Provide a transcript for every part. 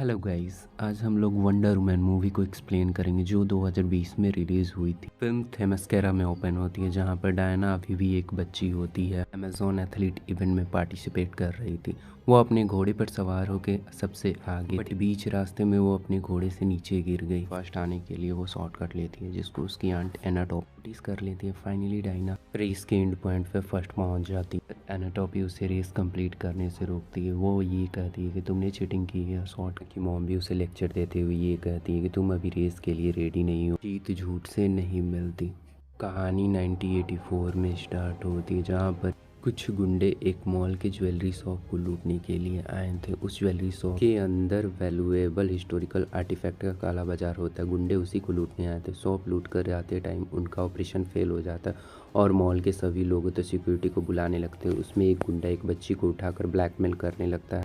Hello guys, आज हम लोग वंडर वुमन मूवी को एक्सप्लेन करेंगे जो 2020 में रिलीज़ हुई थी। फिल्म थेमस्केरा में ओपन होती है जहां पर डायना अभी भी एक बच्ची होती है। अमेजोन एथलीट इवेंट में पार्टिसिपेट कर रही थी। वो अपने घोड़े पर सवार होकर सबसे आगे बट बीच रास्ते में वो अपने घोड़े से नीचे गिर गई। फर्स्ट आने के लिए वो शॉर्टकट लेती है जिसको उसकी आंट एनाटॉप नोटिस कर लेती है। फाइनली डायना रेस के एंड पॉइंट पे फर्स्ट पहुंच जाती है। एनाटॉपी उसे रेस कंप्लीट करने से रोकती है। वो ये कहती है कि तुमने चीटिंग की है। शॉर्ट की मॉम भी उसे लेक्चर देते हुए ये कहती है कि तुम अभी रेस के लिए रेडी नहीं हो। जीत झूठ से नहीं मिलती। कहानी 1984 में स्टार्ट होती है जहाँ पर कुछ गुंडे एक मॉल के ज्वेलरी शॉप को लूटने के लिए आए थे। उस ज्वेलरी शॉप के अंदर वैल्यूएबल हिस्टोरिकल आर्टिफैक्ट का काला बाजार होता है। गुंडे उसी को लूटने आए थे। शॉप लूट कर जाते टाइम उनका ऑपरेशन फेल हो जाता है और मॉल के सभी लोग तो सिक्योरिटी को बुलाने लगते हैं। उसमें एक गुंडा एक बच्ची को उठाकर ब्लैकमेल करने लगता है।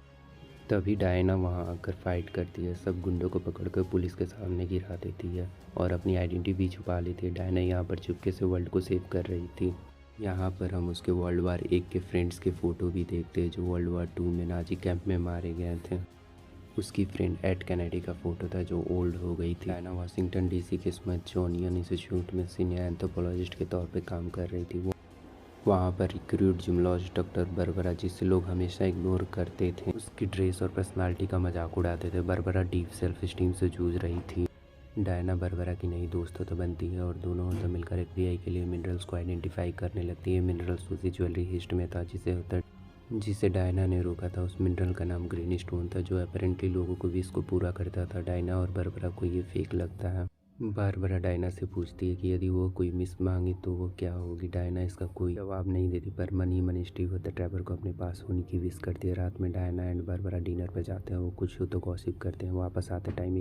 तभी डायना वहां आकर फाइट करती है। सब गुंडों को पकड़कर पुलिस के सामने गिरा देती है और अपनी आइडेंटिटी भी छुपा लेती है। डायना यहाँ पर चुपके से वर्ल्ड को सेव कर रही थी। यहाँ पर हम उसके वर्ल्ड वार 1 के फ्रेंड्स के फ़ोटो भी देखते हैं जो वर्ल्ड वार 2 में नाजी कैंप में मारे गए थे। उसकी फ्रेंड एड कैनेडी का फ़ोटो था जो ओल्ड हो गई थी। डायना वाशिंगटन डीसी के स्मिथसोनियन इंस्टीट्यूट में सीनियर एंथ्रोपोलॉजिस्ट के तौर पर काम कर रही थी। वहाँ पर रिक्रूट जिम्नोलॉजिस्ट डॉक्टर बरबरा, जिसे लोग हमेशा इग्नोर करते थे, उसकी ड्रेस और पर्सनालिटी का मजाक उड़ाते थे। बरबरा डीप सेल्फ स्टीम से जूझ रही थी। डायना बरबरा की नई दोस्तों तो बनती है और दोनों तो मिलकर एफबीआई के लिए मिनरल्स को आइडेंटिफाई करने लगती है। मिनरल्स उसी ज्वेलरी हिस्ट में था जिसे डायना ने रोका था। उस मिनरल का नाम ग्रीन स्टोन था जो अपेरेंटली लोगों को विश को पूरा करता था। डायना और बरबरा को ये फेक लगता है। बारबरा डायना से पूछती है कि यदि वो कोई मिस मांगे तो वो क्या होगी। डायना इसका कोई जवाब नहीं देती पर मन ही मन स्टीव होता ट्रेवर को अपने पास होने की विश करती है। रात में डायना एंड बारबरा डिनर पे जाते हैं। वो कुछ तो गॉसिप करते हैं। वापस आते टाइम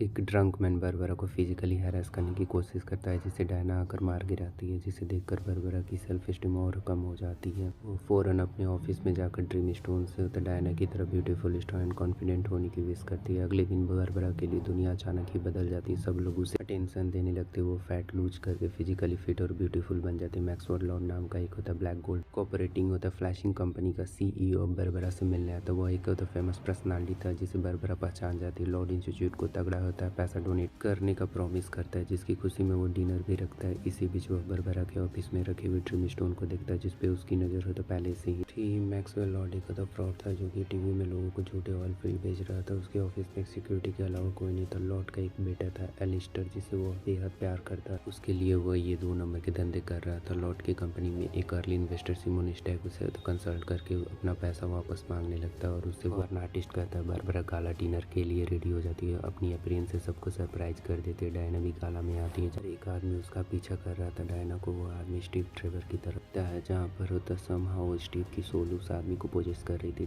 एक ड्रंक मैन बारबरा को फिजिकली हैरेस करने की कोशिश करता है जिसे डायना आकर मार गिराती है, जिसे देखकर बारबरा की सेल्फ स्टीम और कम हो जाती है। वो फौरन अपने ऑफिस में जाकर ड्रीम स्टोन से डायना की तरफ ब्यूटीफुल स्ट्रॉन्ग एंड कॉन्फिडेंट होने की विश करती है। अगले दिन बारबरा के लिए दुनिया अचानक ही बदल जाती है। सब लोग उसे अटेंशन देने लगते। वो फैट लूज करके फिजिकली फिट और ब्यूटीफुल बन जाते। मैक्सवेल लॉर्ड नाम का एक होता ब्लैक गोल्ड कोऑपरेटिंग होता फ्लैशिंग कंपनी का सीईओ बरबरा से मिलने आता। वो एक होता फेमस पर्सनालिटी था जिसे बरबरा पहचान जाती है। लॉर्ड इंस्टीट्यूट को तगड़ा होता है, पैसा डोनेट करने का प्रॉमिस करता है जिसकी खुशी में वो डिनर भी रखता है। इसी बीच वो बरबरा के ऑफिस में रखे हुए ड्रीम स्टोन को देखता है जिसपे उसकी नजर होता पहले से ही थी। मैक्सवेल लॉर्ड एक होता फ्रॉड था जो कि टीवी में लोगों को झूठे ऑयल फील्ड भेज रहा था। उसके ऑफिस में सिक्योरिटी के अलावा कोई नहीं था। लॉर्ड का एक बेटा था एलिस्टर जिसे वो बेहद प्यार करता। उसके लिए वो ये 2 नंबर के धंधे कर रहा था। लॉर्ड की कंपनी में एक अर्ली इन्वेस्टर सिमोन स्टैक उसे कंसल्ट करके अपना पैसा वापस मांगने लगता है और उससे वो आर्टिस्ट कहता है। बारबरा गाला डिनर के लिए रेडी हो जाती है। अपनी अपीयरेंस से सबको सरप्राइज कर देते। डायना भी गाला में आती है। जब एक आदमी उसका पीछा कर रहा था डायना को, वो आदमी स्टीव ट्रेवर की तरफ है जहाँ पर होता समहाउ स्टीव की सोल उस आदमी को पोजेस कर रही थी।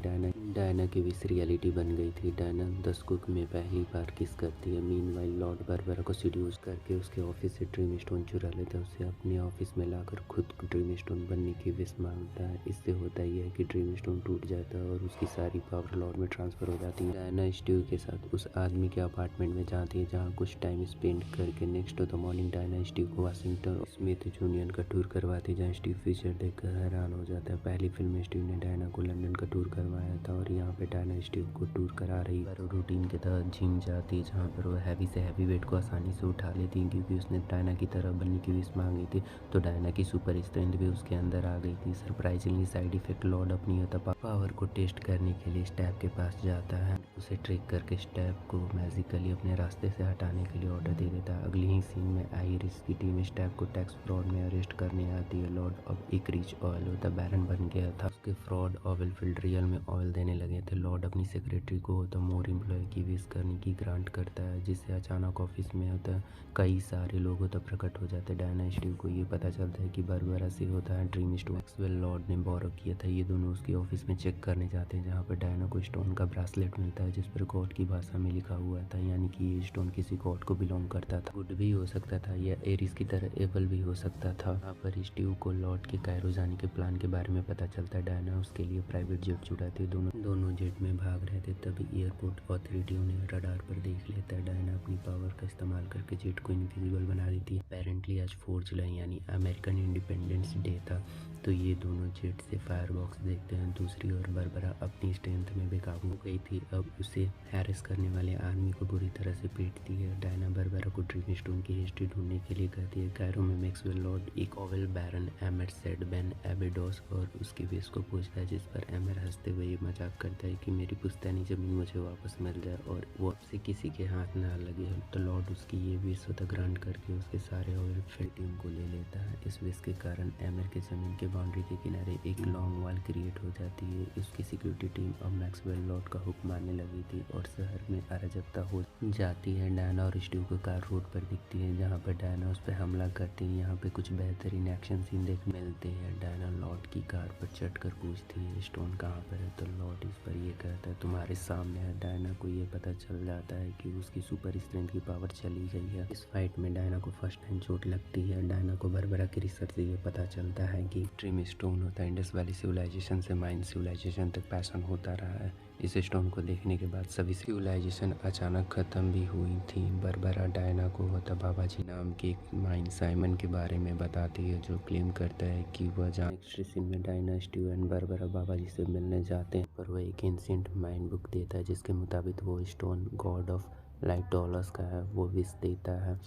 डायना की विश रियलिटी बन गई थी। डायना 10 कुक में पहली बार किस करती है। मीनवाइल लॉर्ड बारबरा को सीड्यूस करके उसके ऑफिस से ड्रीम स्टोन चुरा लेता है। उसे अपने ऑफिस में लाकर खुद ड्रीम स्टोन बनने की विश मांगता है। इससे होता यह है कि ड्रीम स्टोन टूट जाता है और उसकी सारी पावर लॉर्ड में ट्रांसफर हो जाती है। डायना स्टीव के साथ उस आदमी के अपार्टमेंट में जाती है जहाँ कुछ टाइम स्पेंड करके next the morning Diana Steve को वाशिंगटन स्मिथ यूनियन का टूर करवाती है जहाँ स्टीव फीचर देखकर हैरान हो जाता है। पहली फिल्म में स्टीव ने डायना को लंदन का टूर करवाया था और यहाँ पे डायना स्टीव को टूर करा रही है। रूटीन के तहत जिम जाती है जहाँ पर वो हैवी से हैवी वेट को आसानी से उठा लेती है क्योंकि उसने डायना की तरह बनने की विश मांगी थी। तो डायना की सुपर स्ट्रेंथ भी उसके अंदर आ गई थी। सरप्राइजिंगली साइड इफेक्ट लॉर्ड अपनी पावर को टेस्ट करने के लिए स्टैब के पास जाता है। उसे ट्रिक करके स्टैब को मैजिकली अपने रास्ते से हटाने के लिए ऑर्डर दे देता है। अगली ही सीन में आइरिस की टीम स्टैब को टैक्स फ्रॉड में अरेस्ट करने आती है। लॉर्ड अब एक रिच ऑयल होता बैरन बन गया था। उसके फ्रॉड ऑयल फील्ड रियल में ऑयल देने लगे थे। लॉर्ड अपनी सेक्रेटरी को होता मोर एम्प्लॉय की विश करने की ग्रांट करता है जिससे अचानक ऑफिस में होता कई सारे लोग होता प्रकट हो जाते। डायना स्टीव को ये पता चलता है कि बारबरा से होता है ड्रीम स्टोन मैक्सवेल लॉर्ड ने बोरो किया था। ये दोनों उसके ऑफिस में चेक करने जाते हैं जहाँ पर डायना को स्टोन का ब्रासलेट मिलता है जिस पर गॉड की भाषा में लिखा हुआ था यानी कि ये स्टोन किसी गॉड को बिलोंग करता था। गुड भी हो सकता था या एरिस की तरह एबल भी हो सकता था। यहाँ पर स्टीव को लॉर्ड के कायरो जाने के प्लान के बारे में पता चलता है। डायना उसके लिए प्राइवेट जेट चुराती है। दोनों जेट में भाग रहे थे, तभी एयरपोर्ट अथॉरिटी उन्हें रडार पर देख लेता है। डायना अपनी पावर का इस्तेमाल करके जेट को इनविजिबल बना देती है। अपेरेंटली आज 4 जुलाई यानी अमेरिकन इंडिपेंडेंस डे था, तो ये दोनों जेट से फायरबॉक्स देखते हैं। दूसरी ओर बारबरा अपनी स्ट्रेंथ में बेकाबू हो गई थी, अब उसे हैरेस करने वाले आर्मी को बुरी तरह से पीटती है। डायना बारबरा को ड्रीम स्टोन की हिस्ट्री ढूंढने के लिए कहती है। कायरो में मैक्सवेल लॉर्ड एक ओवेल बैरन एमेट सेड बेन एबिडोस और उसकी विश को पूछता है, जिस पर एमर हंसते हुए ये मजाक करता है कि मेरी पुश्तैनी जमीन मुझे वापस मिल जाए और वो से किसी के हाथ ना लगे। तो लॉर्ड उसकी ये विश स्वतः ग्रांट करके उसके सारे ओवेल फील्ड टीम को ले लेता है। इस विश के कारण एमर के जमीन के बाउंड्री के किनारे एक लॉन्ग वॉल क्रिएट हो जाती है। उसकी सिक्योरिटी टीम अब मैक्सवेल लॉर्ड का हुक्म मानने लगी थी और शहर में अराजकता हो जाती है। डायना और स्टीव को कार रोड पर दिखती है, जहाँ पर डायना उस पर हमला करती है। यहाँ पे कुछ बेहतरीन एक्शन सीन देखने मिलते हैं। डायना लॉर्ड की कार पर चढ़कर पूछती है स्टोन कहाँ पर है, तो लॉर्ड इस पर ये कहता है तुम्हारे सामने है। डायना को ये पता चल जाता है कि उसकी सुपर स्ट्रेंथ की पावर चली गई है। इस फाइट में डायना को फर्स्ट टाइम चोट लगती है। डायना को बारबरा की रिसर्च से ये पता चलता है कि ड्रीम स्टोन होता है इंडस वैली सिविलाइजेशन से माइन सिविलाइजेशन तक पैसन होता रहा है। इस स्टोन को देखने के बाद सभी सिविलाइजेशन अचानक खत्म भी हुई थी। बारबरा डायना को होता बाबा जी नाम के एक माइन साइमन के बारे में बताती है, जो क्लेम करता है कि वह जहाँ नेक्स्ट सीन में डायना स्टीव एंड बारबरा बाबा जी से मिलने जाते हैं, पर वह एक एंशिएंट माइन बुक देता है, जिसके मुताबिक वो स्टोन गॉड ऑफ लाइटोलस का है। वो विश देता है,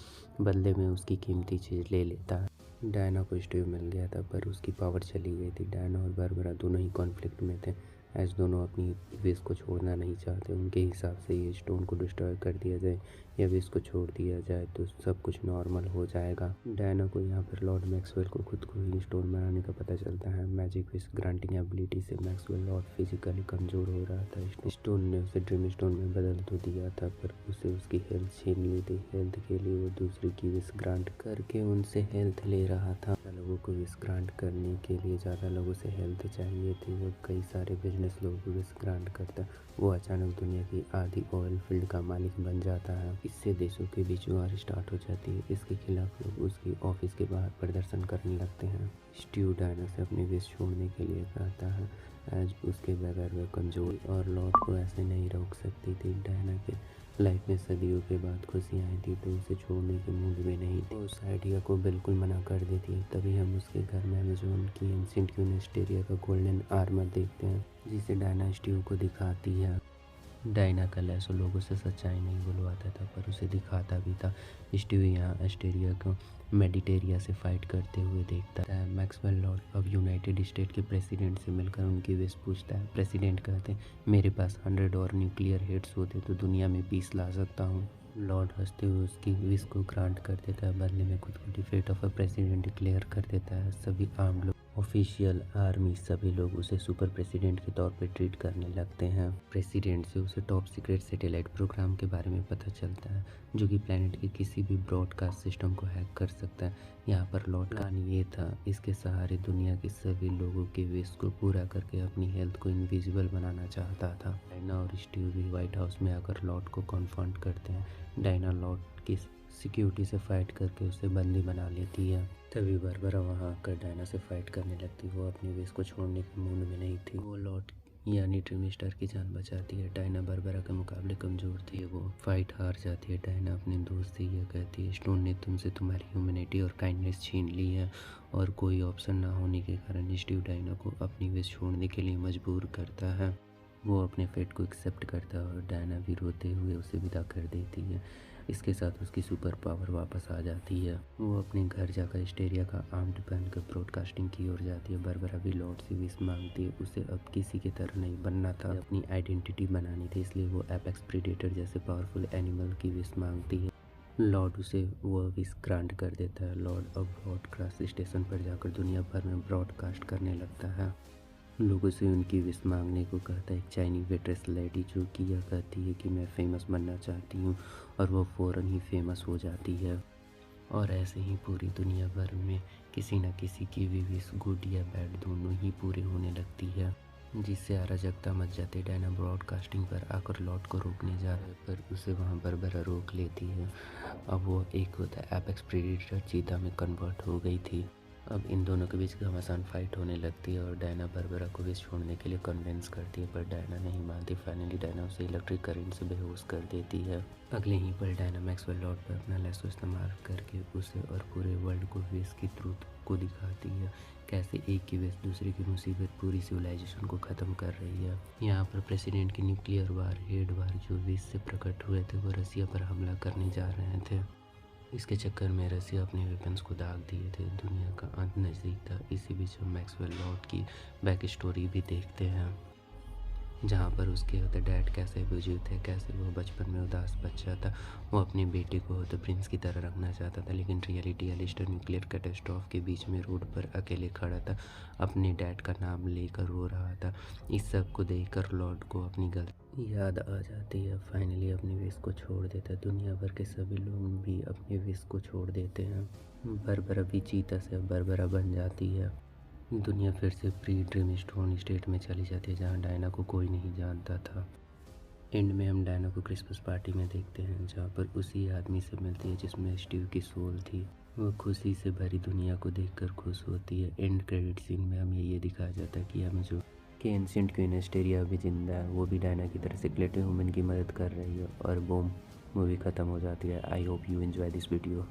बदले में उसकी कीमती चीज़ ले लेता है। डायना को स्टीव मिल गया था, पर उसकी पावर चली गई थी। डायना और बारबरा दोनों ही कॉन्फ्लिक्ट में थे, एज दोनों अपनी विश को छोड़ना नहीं चाहते। उनके हिसाब से ये स्टोन को डिस्ट्रॉय कर दिया जाए या विश को छोड़ दिया जाए तो सब कुछ नॉर्मल हो जाएगा। डायना को यहाँ पर लॉर्ड मैक्सवेल को खुद को ही स्टोन बनाने का पता चलता है। मैजिक विश ग्रांटिंग एबिलिटी से मैक्सवेल लॉर्ड फिजिकली कमजोर हो रहा था। स्टोन ने उसे ड्रीम स्टोन में बदल तो दिया था, पर उसे उसकी हेल्थ छीन ली थी। हेल्थ के लिए वो दूसरे की विश ग्रांट करके उनसे हेल्थ ले रहा था। लोगों को विश ग्रांट करने के लिए ज़्यादा लोगों से हेल्थ चाहिए थी। वो कई सारे बिजनेस लोगों को विश ग्रांट करता, वो अचानक दुनिया की आधी ऑयल फील्ड का मालिक बन जाता है। इससे देशों के बीच वार स्टार्ट हो जाती है। इसके खिलाफ लोग उसकी ऑफिस के बाहर प्रदर्शन करने लगते हैं। स्टीव डायना से अपनी विश छोड़ने के लिए कहता है, आज उसके बगैर वह कमजोर और लॉर्ड को ऐसे नहीं रोक सकती थी। डायना के लाइफ में सदियों के बाद खुशियाँ आई थी, तो उसे छोड़ने के मूड में नहीं थी। उस आइडिया को बिल्कुल मना कर देती है। तभी हम उसके घर में अमेजोन की एंशिएंट यूनिस्टेरिया का गोल्डन आर्मर देखते हैं, जिसे डायना स्टीव को दिखाती है। डायना का लैसो लोगों से सच्चाई नहीं बुलवाता था, पर उसे दिखाता भी था। स्टीव यहाँ एस्टेरिया को मेडिटेरिया से फाइट करते हुए देखता है। मैक्सवेल लॉर्ड अब यूनाइटेड स्टेट के प्रेसिडेंट से मिलकर उनकी विश पूछता है। प्रेसिडेंट कहते हैं, मेरे पास 100 और न्यूक्लियर हेड्स होते तो दुनिया में 20 ला सकता हूँ। लॉर्ड हंसते हुए उसकी विश को ग्रांट कर देता है, बदले में खुद को defeat of a president declare कर देता है। सभी आम लोग, ऑफिशियल, आर्मी, सभी लोग उसे सुपर प्रेसिडेंट के तौर पे ट्रीट करने लगते हैं। प्रेसिडेंट से उसे टॉप सीक्रेट सैटेलाइट प्रोग्राम के बारे में पता चलता है, जो कि प्लेनेट के किसी भी ब्रॉडकास्ट सिस्टम को हैक कर सकता है। यहाँ पर लॉर्ड प्लान ये था, इसके सहारे दुनिया के सभी लोगों के विश को पूरा करके अपनी हेल्थ को इनविजिबल बनाना चाहता था। डायना और स्टीव भी व्हाइट हाउस में आकर लॉर्ड को कॉन्फ्रंट करते हैं। डायना लॉर्ड की सिक्योरिटी से फाइट करके उसे बंदी बना लेती है। तभी बारबरा वहाँ आकर डायना से फाइट करने लगती। वो अपनी विश को छोड़ने के मूड में नहीं थी। वो लॉर्ड यानी ड्रीम स्टार की जान बचाती है। डायना बारबरा के मुकाबले कमजोर थी, वो फाइट हार जाती है। डायना अपने दोस्त से यह कहती है, स्टोन ने तुमसे तुम्हारी ह्यूमैनिटी और काइंडनेस छीन ली है, और कोई ऑप्शन ना होने के कारण स्टीव डायना को अपनी विश छोड़ने के लिए मजबूर करता है। वो अपने फेट को एक्सेप्ट करता है और डायना भी रोते हुए उसे विदा कर देती है। इसके साथ उसकी सुपर पावर वापस आ जाती है। वो अपने घर जाकर स्टेरिया का आर्म्ड पहनकर ब्रॉडकास्टिंग की ओर जाती है। बारबरा भी लॉर्ड से विश मांगती है। उसे अब किसी की तरह नहीं बनना था, अपनी आइडेंटिटी बनानी थी, इसलिए वो एपेक्स प्रीडेटर जैसे पावरफुल एनिमल की विश मांगती है। लॉर्ड उसे वह विश ग्रांट कर देता है। लॉर्ड अब ब्रॉडकास्ट स्टेशन पर जाकर दुनिया भर में ब्रॉडकास्ट करने लगता है। लोगों से उनकी विश मांगने को कहता है। एक चाइनीज वेट्रेस लेडी जो कि यह कहती है कि मैं फेमस बनना चाहती हूँ, और वह फ़ौरन ही फेमस हो जाती है। और ऐसे ही पूरी दुनिया भर में किसी न किसी की भी विश, गुड या बैड, दोनों ही पूरे होने लगती है। जिससे अराजकता मच जाती है। डायना ब्रॉडकास्टिंग पर आकर लॉर्ड को रोकने जा रहा है पर उसे वहाँ बारबरा रोक लेती है। अब वो एक होता है एपेक्स प्रेडेटर चीता में कन्वर्ट हो गई थी। अब इन दोनों के बीच घमासान फाइट होने लगती है और डायना बारबरा को विश छोड़ने के लिए कन्विंस करती है पर डायना नहीं मानती। फाइनली डायना उसे इलेक्ट्रिक करंट से बेहोश कर देती है। अगले ही पल डायना मैक्सवेल लॉर्ड पर अपना लैसो इस्तेमाल करके उसे और पूरे वर्ल्ड को विश की ट्रूथ को दिखाती है, कैसे एक की विश दूसरे की मुसीबत पूरी सिविलाइजेशन को ख़त्म कर रही है। यहाँ पर प्रेसिडेंट की न्यूक्लियर वार हेड वार जो विश से प्रकट हुए थे वो रसिया पर हमला करने जा रहे थे। इसके चक्कर में रसिया अपने वेपन्स को दाग दिए थे। दुनिया का अंत नज़दीक था। इसी बीच हम मैक्सवेल लॉर्ड की बैक स्टोरी भी देखते हैं, जहाँ पर उसके होते डैड कैसे बुजुर्ग थे, कैसे वो बचपन में उदास बच्चा था। वो अपने बेटे को होते प्रिंस की तरह रखना चाहता था लेकिन रियलिटी एलिस्टर न्यूक्लियर कैटेस्ट्रॉफ के बीच में रोड पर अकेले खड़ा था, अपने डैड का नाम लेकर रो रहा था। इस सब को देखकर लॉर्ड को अपनी गलती याद आ जाती है। फाइनली अपनी विश को छोड़ देता है। दुनिया भर के सभी लोग भी अपने विश को छोड़ देते हैं। बारबरा भी चीता से बारबरा बन जाती है। दुनिया फिर से प्री ड्रीम स्टोन स्टेट में चली जाती है जहाँ डायना को कोई नहीं जानता था। एंड में हम डायना को क्रिसमस पार्टी में देखते हैं जहाँ पर उसी आदमी से मिलती है जिसमें स्टीव की सोल थी। वो खुशी से भरी दुनिया को देखकर खुश होती है। एंड क्रेडिट सीन में हमें ये दिखाया जाता है कि हमें जो कि एंशिएंट क्वीन एस्टेरिया भी जिंदा है, वो भी डायना की तरह सिक्रेटिव वुमन की मदद कर रही है और बूम, मूवी ख़त्म हो जाती है। I hope you enjoy this video.